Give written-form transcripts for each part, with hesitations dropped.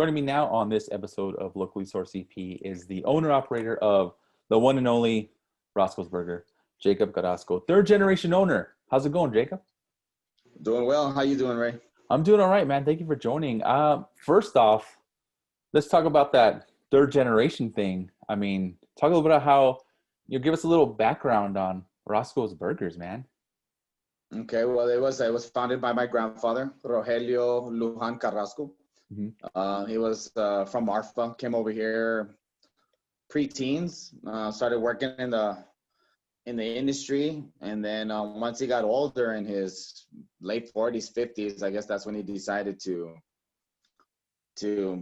Joining me now on this episode of Locally Sourced EP is the owner-operator of the one and only Rosco's Burger, Jacob Carrasco, third generation owner. How's it going, Jacob? Doing well. How you doing, Ray? I'm doing all right, man. Thank you for joining. First off, let's talk about that third generation thing. I mean, talk a little bit about how you give us a little background on Rosco's Burgers, man. Okay, well, it was founded by my grandfather, Rogelio Lujan Carrasco. He was from Marfa, came over here pre-teens, started working in the industry, and then once he got older, in his late 40s, 50s, I guess that's when he decided to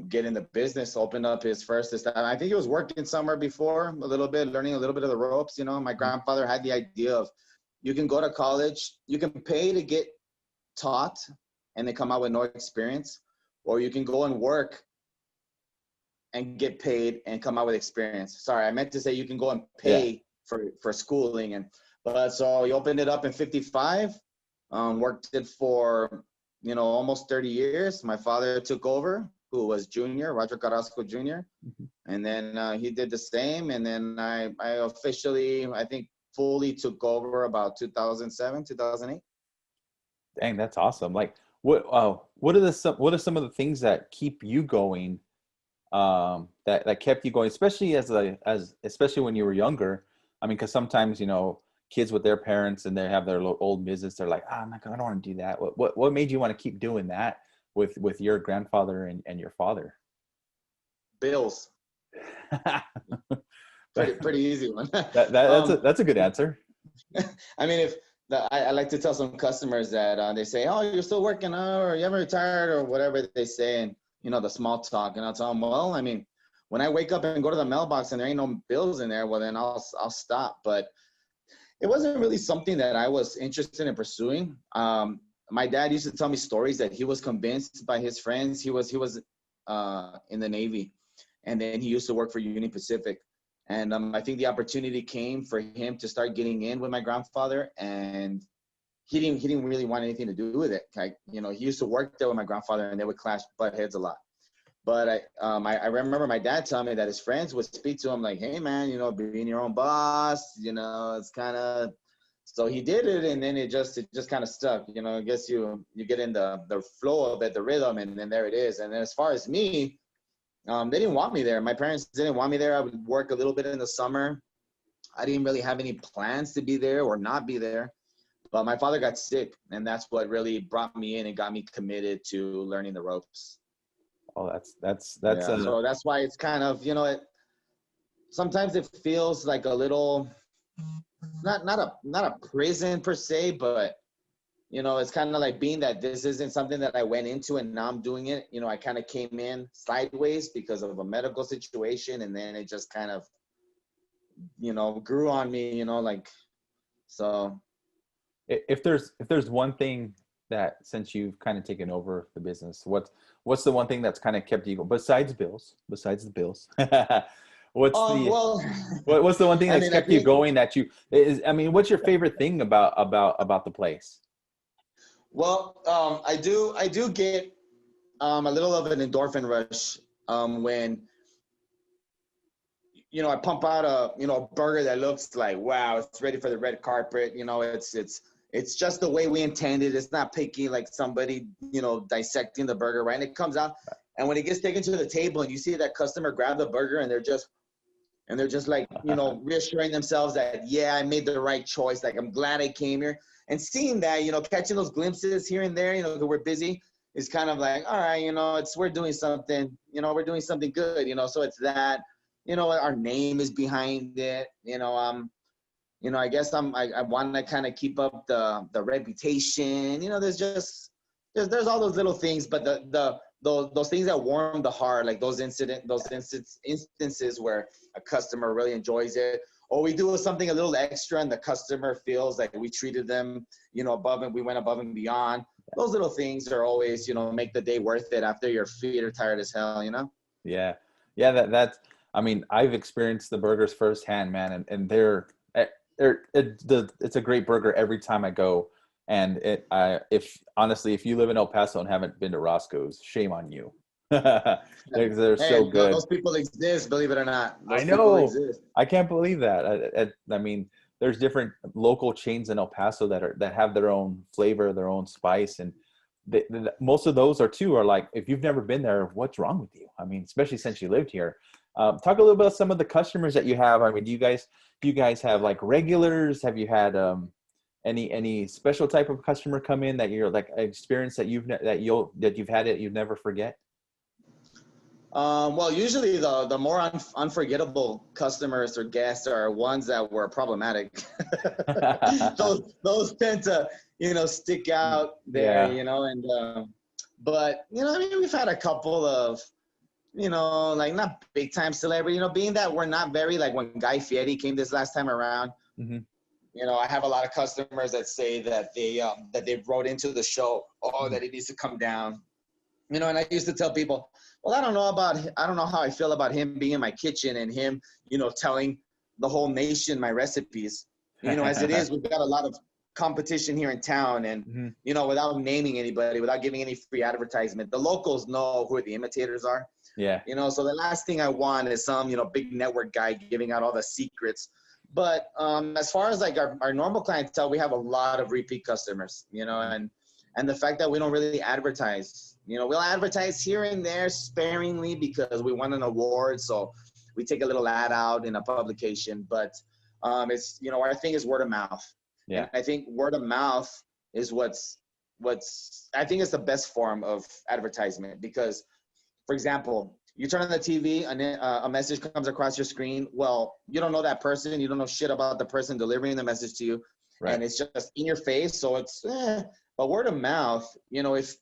get in the business, open up his first establishment. I think he was working somewhere before a little bit, learning a little bit of the ropes. You know, my grandfather had the idea of, you can go to college, you can pay to get taught and they come out with no experience, or you can go and work and get paid and come out with experience. Sorry, I meant to say you can go and pay for schooling. But so he opened it up in 55, worked it for, almost 30 years. My father took over, who was Junior, Roger Carrasco Jr. And then he did the same. And then I officially, I think, fully took over about 2007, 2008. Dang, that's awesome. Like, what are some of the things that keep you going, that kept you going, especially especially when you were younger? I mean, because sometimes, kids with their parents and they have their old business, they're like, oh my God, I don't want to do that. What made you want to keep doing that with your grandfather and your father? Bills. Pretty easy one. That's a good answer. I mean, I like to tell some customers that they say, oh, you're still working, or you haven't retired, or whatever they say, and the small talk, and I'll tell them, well, I mean, when I wake up and go to the mailbox and there ain't no bills in there, well, then I'll stop. But it wasn't really something that I was interested in pursuing. My dad used to tell me stories that he was convinced by his friends. He was in the Navy, and then he used to work for Union Pacific. And I think the opportunity came for him to start getting in with my grandfather, and he didn't really want anything to do with it. Like, he used to work there with my grandfather, and they would butt heads a lot. But I remember my dad telling me that his friends would speak to him like, hey man, being your own boss, it's kind of, so he did it, and then it just kind of stuck. I guess you get in the flow of it, the rhythm, and then there it is. And then as far as me, they didn't want me there. My parents didn't want me there. I would work a little bit in the summer. I didn't really have any plans to be there or not be there. But my father got sick, and that's what really brought me in and got me committed to learning the ropes. Oh, that's so that's why it's kind of, sometimes it feels like a little, not a prison per se, but it's kind of like, being that this isn't something that I went into and now I'm doing it. I kind of came in sideways because of a medical situation, and then it just kind of, grew on me, so. If there's one thing that, since you've kind of taken over the business, what's the one thing that's kind of kept you going besides the bills? What's the one thing that's kept you going what's your favorite thing about the place? Well, I do get a little of an endorphin rush when I pump out a burger that looks like, wow, it's ready for the red carpet. It's just the way we intended. It's not picky, like somebody dissecting the burger, right? And it comes out, and when it gets taken to the table and you see that customer grab the burger and they're just like, reassuring themselves that, yeah, I made the right choice. Like, I'm glad I came here. And seeing that, catching those glimpses here and there, that we're busy, is kind of like, all right, we're doing something, we're doing something good, so it's that, our name is behind it, I guess I want to kind of keep up the reputation, there's all those little things, but those things that warm the heart, like those instances where a customer really enjoys it, or we do something a little extra and the customer feels like we treated them, we went above and beyond. Those little things are always, make the day worth it after your feet are tired as hell, Yeah. That's, I mean, I've experienced the burgers firsthand, man, and it's a great burger every time I go. And if you live in El Paso and haven't been to Rosco's, shame on you. They're so Hey, good. those people exist, believe it or not. I Those people know. exist. I can't believe that. I mean, there's different local chains in El Paso that have their own flavor, their own spice, and most of those are like, if you've never been there, what's wrong with you? I mean, especially since you lived here. Talk a little about some of the customers that you have. I mean, do you guys have like regulars? Have you had any special type of customer come in that you're like experience that you've had it you've never forget? Well, usually the more unforgettable customers or guests are ones that were problematic. Those tend to stick out there, Yeah. and but I mean, we've had a couple of like not big time celebrity, being that we're not very like when Guy Fieri came this last time around. Hmm. I have a lot of customers that say that they wrote into the show, oh, Hmm. that it needs to come down. And I used to tell people, well, I don't know how I feel about him being in my kitchen and him, telling the whole nation my recipes. As it is, we've got a lot of competition here in town, and Hmm. without naming anybody, without giving any free advertisement, the locals know who the imitators are. Yeah. So the last thing I want is some, big network guy giving out all the secrets. But as far as like our normal clientele, we have a lot of repeat customers, and the fact that we don't really advertise, we'll advertise here and there sparingly because we won an award. So we take a little ad out in a publication, but it's, our thing is word of mouth. Yeah. And I think word of mouth is I think it's the best form of advertisement because, for example, you turn on the TV and a message comes across your screen. Well, you don't know that person. You don't know shit about the person delivering the message to you. Right. And it's just in your face. So it's, but word of mouth, if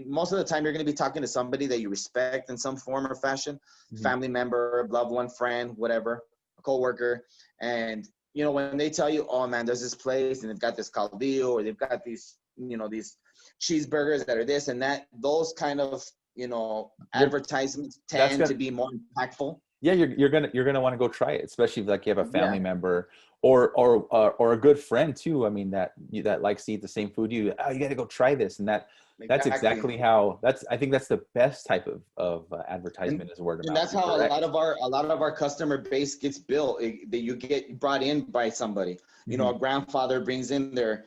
most of the time you're going to be talking to somebody that you respect in some form or fashion, Hmm. family member, loved one, friend, whatever, a coworker. And, when they tell you, oh man, there's this place and they've got this caldillo or they've got these, these cheeseburgers that are this and that, those kind of, You're advertisements that's tend to gonna be more impactful. Yeah, you're gonna want to go try it, especially if like you have a Yeah, family member or a good friend too. I mean that likes to eat the same food you. Oh, you got to go try this, and that's exactly. exactly how I think that's the best type of And advertisement is word of and mouth. that's You're how correct. a lot of our customer base gets built. That you get brought in by somebody. Hmm. A grandfather brings in their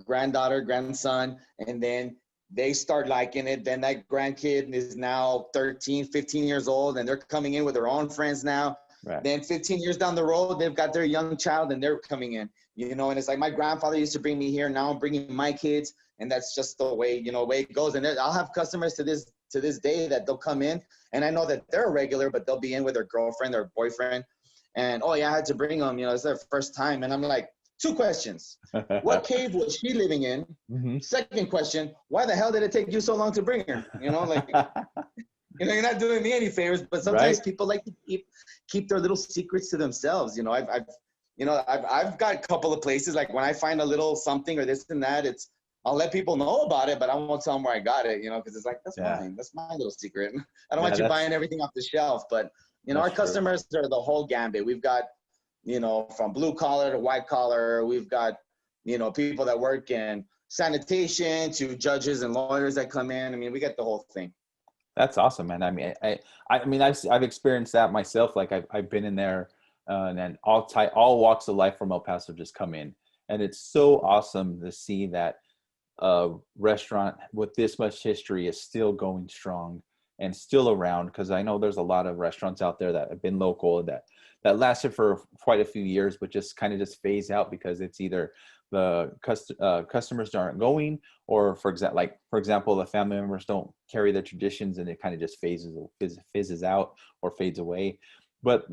granddaughter, grandson, and then they start liking it. Then that grandkid is now 13, 15 years old, and they're coming in with their own friends now. Right. Then 15 years down the road, they've got their young child and they're coming in, and it's like my grandfather used to bring me here. Now I'm bringing my kids. And that's just the way, way it goes. And I'll have customers to this day that they'll come in and I know that they're a regular, but they'll be in with their girlfriend or boyfriend. And, oh yeah, I had to bring them, it's their first time. And I'm like, two questions. What cave was she living in? Hmm. Second question, why the hell did it take you so long to bring her? Like, you're not doing me any favors, but sometimes Right. people like to keep their little secrets to themselves. I've got a couple of places like when I find a little something or this and that, I'll let people know about it, but I won't tell them where I got it, because it's like, that's Yeah. mine. That's my little secret. I don't Yeah. want you That's buying everything off the shelf, but our that's true. customers are the whole gambit. We've got, from blue collar to white collar. We've got, people that work in sanitation to judges and lawyers that come in. I mean, we get the whole thing. That's awesome, man. I mean, I mean, I've experienced that myself. Like I've been in there, and then all walks of life from El Paso just come in, and it's so awesome to see that restaurant with this much history is still going strong and still around. Because I know there's a lot of restaurants out there that have been local that lasted for quite a few years, but just kind of just phase out because it's either the customers aren't going, or for example, the family members don't carry the traditions, and it kind of just fizzes out or fades away. But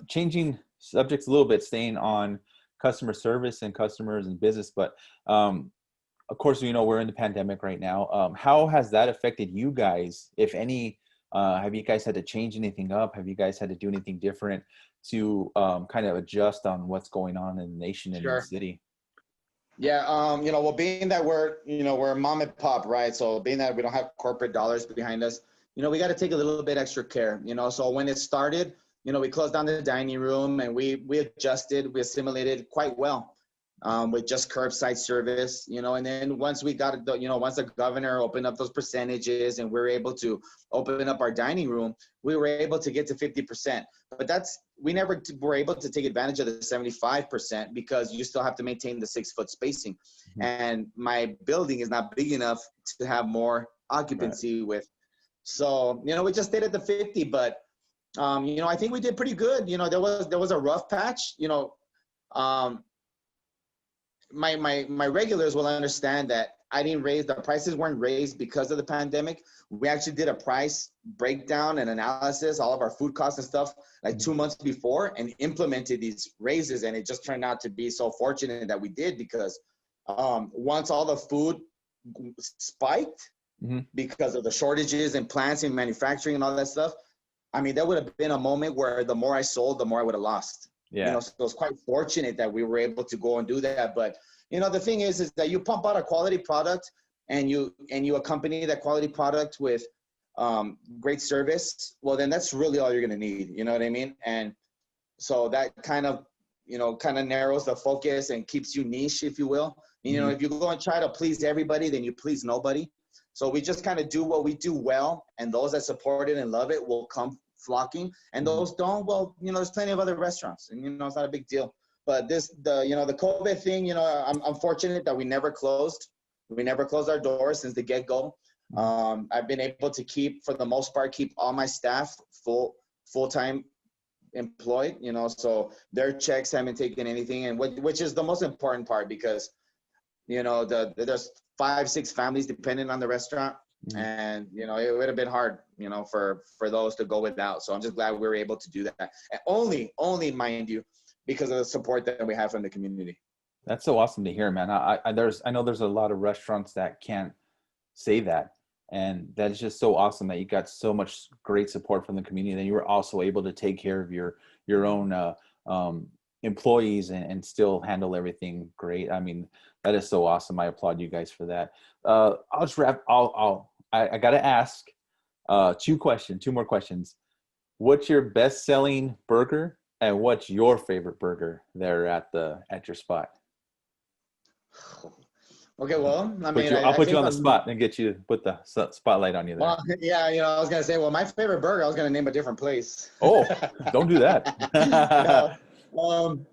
changing subjects a little bit, staying on customer service and customers and business, but of course, we're in the pandemic right now. How has that affected you guys, if any? Have you guys had to change anything up? Have you guys had to do anything different to kind of adjust on what's going on in the nation and in the Sure. city? Yeah, well, being that we're mom and pop, right? So being that we don't have corporate dollars behind us, we got to take a little bit extra care, So when it started, we closed down the dining room and we adjusted, we assimilated quite well. with just curbside service, and then once we got, once the governor opened up those percentages and we were able to open up our dining room, we were able to get to 50%. But we never were able to take advantage of the 75% because you still have to maintain the 6-foot spacing. Mhm. And my building is not big enough to have more occupancy with. So, we just stayed at the 50, but, I think we did pretty good. There was a rough patch, um, my regulars will understand that the prices weren't raised because of the pandemic. We actually did a price breakdown and analysis, all of our food costs and stuff, like 2 months before, and implemented these raises. And it just turned out to be so fortunate that we did, because once all the food spiked because of the shortages in plants and manufacturing and all that stuff, I mean, there would have been a moment where the more I sold, the more I would have lost. Yeah. So it was quite fortunate that we were able to go and do that. But, the thing is that you pump out a quality product and you accompany that quality product with great service. Well, then that's really all you're going to need. You know what I mean? And so that kind of narrows the focus and keeps you niche, if you will. If you go and try to please everybody, then you please nobody. So we just kind of do what we do well, and those that support it and love it will come flocking, and those don't, well, there's plenty of other restaurants, and it's not a big deal. But the COVID thing, I'm fortunate that we never closed our doors since the get-go. I've been able to for the most part, keep all my staff full-time employed, so their checks haven't taken anything, and which is the most important part, because there's 5-6 families dependent on the restaurant. And, it would have been hard, for those to go without. So I'm just glad we were able to do that. And only, mind you, because of the support that we have from the community. That's so awesome to hear, man. I know there's a lot of restaurants that can't say that. And that's just so awesome that you got so much great support from the community. And you were also able to take care of your own employees and still handle everything great. I mean, that is so awesome. I applaud you guys for that. I'll just wrap. I got to ask 2 more questions. What's your best-selling burger, and what's your favorite burger there at your spot? Okay, well, I'll put you on the spot and get you to put the spotlight on you there. Well, yeah, I was gonna say, well, my favorite burger, I was gonna name a different place. Oh, don't do that. No.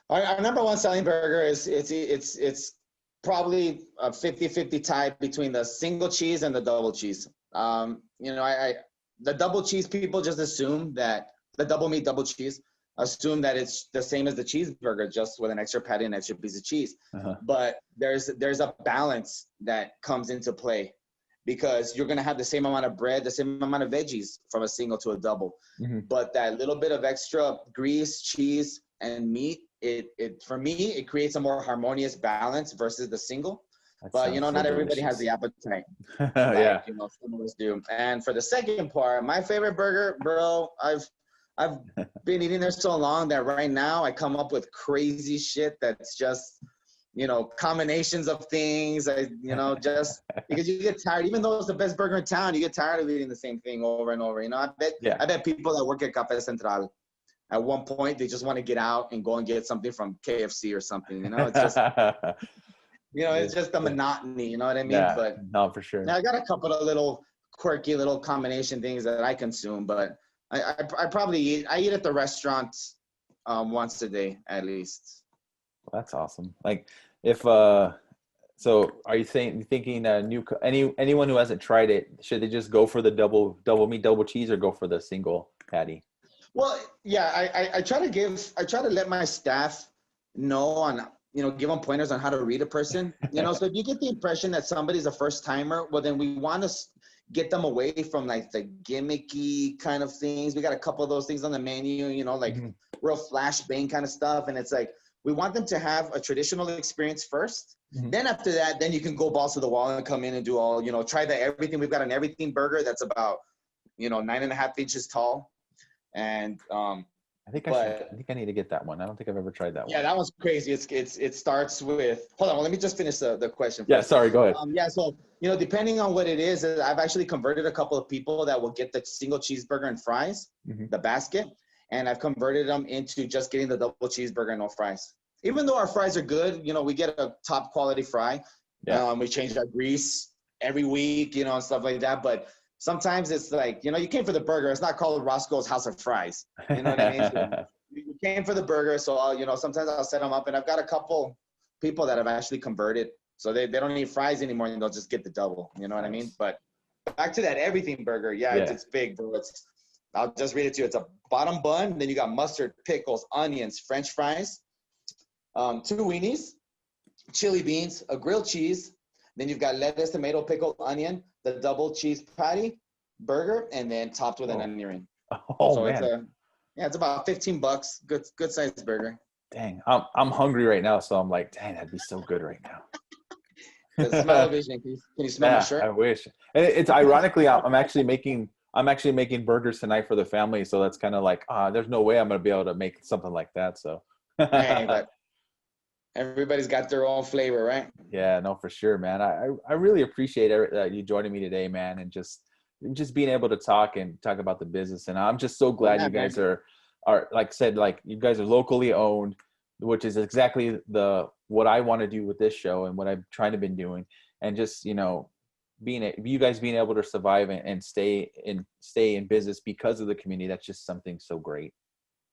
Our number one selling burger it's probably a 50-50 tie between the single cheese and the double cheese. The double cheese, people just assume that the double meat double cheese, assume that it's the same as the cheeseburger, just with an extra patty and extra piece of cheese. But there's a balance that comes into play, because you're going to have the same amount of bread, the same amount of veggies from a single to a double. But that little bit of extra grease, cheese, and meat, for me, it creates a more harmonious balance versus the single. But not everybody has the appetite. Yeah. Some of us do. And for the second part, my favorite burger, bro, I've been eating there so long that right now I come up with crazy shit that's just, combinations of things. Just because you get tired, even though it's the best burger in town, you get tired of eating the same thing over and over. I bet people that work at Café Central, at one point, they just want to get out and go and get something from KFC or something. It's just, it's just the monotony. You know what I mean? Yeah, but no, for sure. Now I got a couple of little quirky little combination things that I consume, but I probably eat at the restaurant once a day at least. Well, that's awesome. Like, if so, are you thinking anyone who hasn't tried it, should they just go for the double meat double cheese, or go for the single patty? Well, yeah, I try to let my staff know on, give them pointers on how to read a person. So if you get the impression that somebody's a first timer, well, then we want to get them away from like the gimmicky kind of things. We got a couple of those things on the menu, like real flashbang kind of stuff. And it's like, we want them to have a traditional experience first. Then after that, then you can go balls to the wall and come in and do all, try the everything. We've got an everything burger that's about, 9.5 inches tall. And I think I need to get that one. I don't think I've ever tried that one. Yeah, that one's crazy. It starts with, hold on, well, let me just finish the question first. Yeah, sorry, go ahead. So, depending on what it is, I've actually converted a couple of people that will get the single cheeseburger and fries, the basket, and I've converted them into just getting the double cheeseburger and no fries. even though our fries are good, you know, we get a top quality fry. Yeah. We change our grease every week, you know, and stuff like that. But sometimes it's like, you know, you came for the burger. It's not called Roscoe's House of Fries. You know what I mean? So you came for the burger. So, you know, sometimes I'll set them up. And I've got a couple people that have actually converted. So they don't need fries anymore, and they'll just get the double. You know what I mean? But back to that everything burger. Yeah, Yeah. it's big, bro. I'll just read it to you. It's a bottom bun. Then you got mustard, pickles, onions, French fries, 2 weenies, chili beans, a grilled cheese. Then you've got lettuce, tomato, pickle, onion, the double cheese patty, burger, and then topped with an onion ring. Oh So man. it's about $15. Good sized burger. Dang, I'm hungry right now, so I'm like, dang, that'd be so good right The now. smell-o-vision. Can you smell my Yeah, I shirt? wish. And it's ironically, I'm actually making burgers tonight for the family, so that's kind of like, there's no way I'm gonna be able to make something like that. So, Hey, but everybody's got their own flavor, right? yeah, no, for sure, man. I really appreciate you joining me today, man, and just being able to talk about the business. And I'm just so glad Yeah, you man. guys are like I said, like you guys are locally owned, which is exactly what I want to do with this show and what I've trying to been doing. And just, you guys being able to survive and stay in business because of the community, that's just something so great.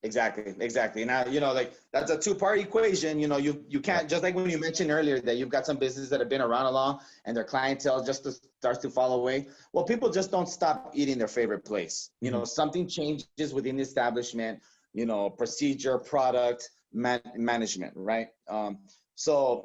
Exactly. Now, you know, like that's a two-part equation. You know, you can't, just like when you mentioned earlier that you've got some businesses that have been around a long and their clientele starts to fall away. Well, people just don't stop eating their favorite place. You know, something changes within the establishment, you know, procedure, product, management, right? So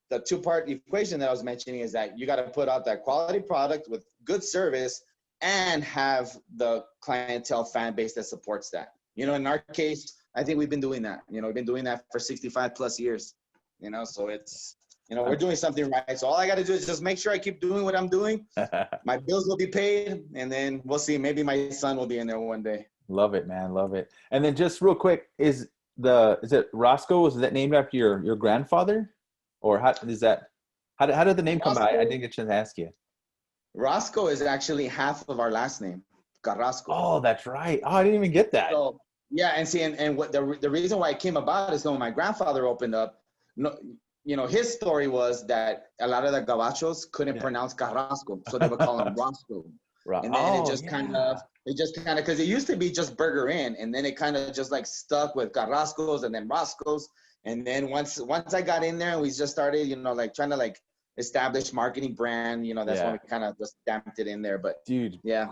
the two-part equation that I was mentioning is that you got to put out that quality product with good service and have the clientele fan base that supports that. You know, in our case, I think we've been doing that. You know, we've been doing that for 65 plus years. You know, so it's, you know, we're doing something right. So all I got to do is just make sure I keep doing what I'm doing. My bills will be paid, and then we'll see. Maybe my son will be in there one day. Love it, man. Love it. And then just real quick, is it Roscoe? Is that named after your grandfather? Or how did the name come by? I didn't get a chance to ask you. Rosco is actually half of our last name, Carrasco. Oh, that's right. Oh, I didn't even get that. So yeah, and see, and what the reason why it came about is when my grandfather opened up. No, you know, his story was that a lot of the gabachos couldn't pronounce Carrasco, so they would call him Rosco. Right. And then Oh, it just kind of, because it used to be just Burger Inn, and then it kind of just like stuck with Carrasco's and then Roscoe's. And then once I got in there and we just started, you know, like trying to like establish marketing brand, you know, that's when we kind of just damped it in there. But dude, yeah,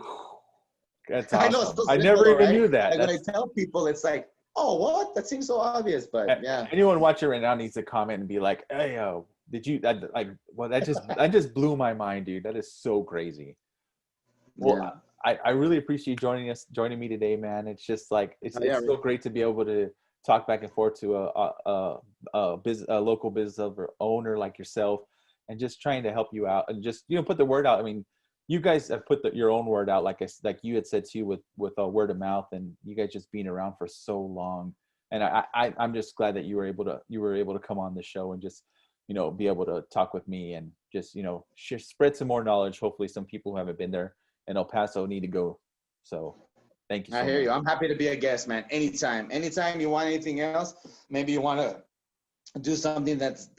that's I know it's awesome. so I simple, never though, even right? knew that. Like when I tell people, it's like, oh, what? That seems so obvious, but yeah. Anyone watching right now needs to comment and be like, "Hey, yo, did you like? Well, that just blew my mind, dude. That is so crazy." Well, Yeah. I really appreciate joining me today, man. It's just like it's so Really. great to be able to talk back and forth to a local business owner like yourself, and just trying to help you out and just put the word out. I mean, you guys have put your own word out, like you had said too, with word of mouth, and you guys just being around for so long. And I'm just glad that you were able to come on the show and just be able to talk with me and just spread some more knowledge. Hopefully, some people who haven't been there in El Paso need to go. So, thank you so I hear much. you. I'm happy to be a guest, man. Anytime you want anything else, maybe you want to do something that's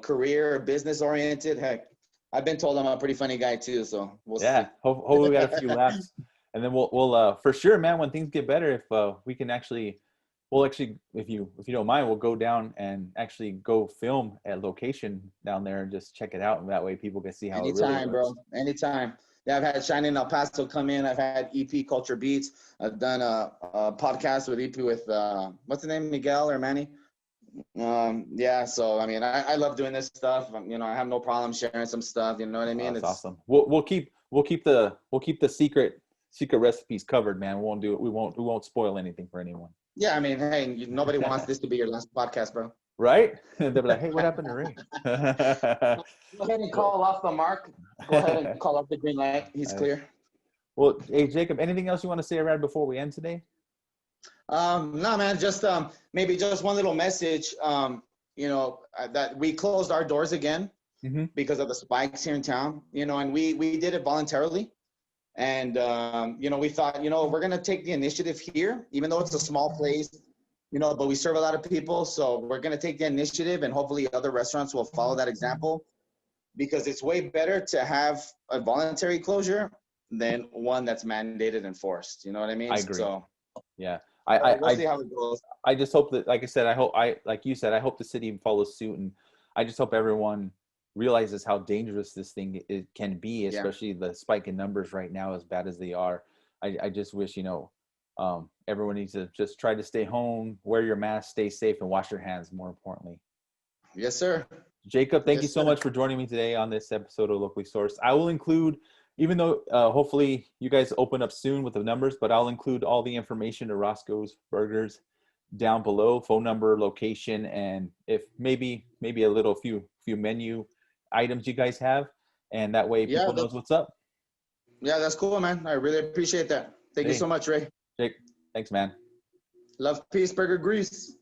career or business oriented. Heck, I've been told I'm a pretty funny guy too, so we'll see. Hopefully we got a few laughs, and then we'll for sure, man. When things get better, if we can we'll actually, if you don't mind, we'll go down and actually go film at location down there and just check it out, and that way people can see how it really Anytime, looks. bro. Anytime. Yeah, I've had Shine in El Paso come in. I've had EP Culture Beats. I've done a podcast with EP with what's the name, Miguel or Manny? Yeah. So I mean, I love doing this stuff. I have no problem sharing some stuff. You know what I mean? That's awesome. We'll keep the secret recipes covered, man. We won't do it. We won't spoil anything for anyone. Yeah, I mean, hey, nobody wants this to be your last podcast, bro. Right? They'll be like, hey, what happened to Ray? Go ahead and call off the mark. Go ahead and call off the green light. He's clear. Well, hey, Jacob, anything else you want to say around before we end today? No, man, just maybe just one little message. That we closed our doors again because of the spikes here in town. And we did it voluntarily. And we thought, we're gonna take the initiative here, even though it's a small place. but we serve a lot of people. So we're going to take the initiative, and hopefully other restaurants will follow that example, because it's way better to have a voluntary closure than one that's mandated and forced. You know what I mean? I agree. So Yeah. we'll see how it goes. I just hope that, like I said, like you said, I hope the city follows suit, and I just hope everyone realizes how dangerous this thing it can be, Yeah. especially the spike in numbers right now, as bad as they are. I just wish, everyone needs to just try to stay home, wear your mask, stay safe, and wash your hands, more importantly. Yes, sir. Jacob, thank you Yes, so sir. much for joining me today on this episode of Locally Sourced. I will include, even though hopefully you guys open up soon with the numbers, but I'll include all the information to Roscoe's Burgers down below, phone number, location, and if maybe a little few menu items you guys have, and that way Yeah, people knows what's up. yeah, that's cool, man. I really appreciate that. Thank you Hey, so much, Ray. Jake, thanks, man. Love, peace, burger, grease.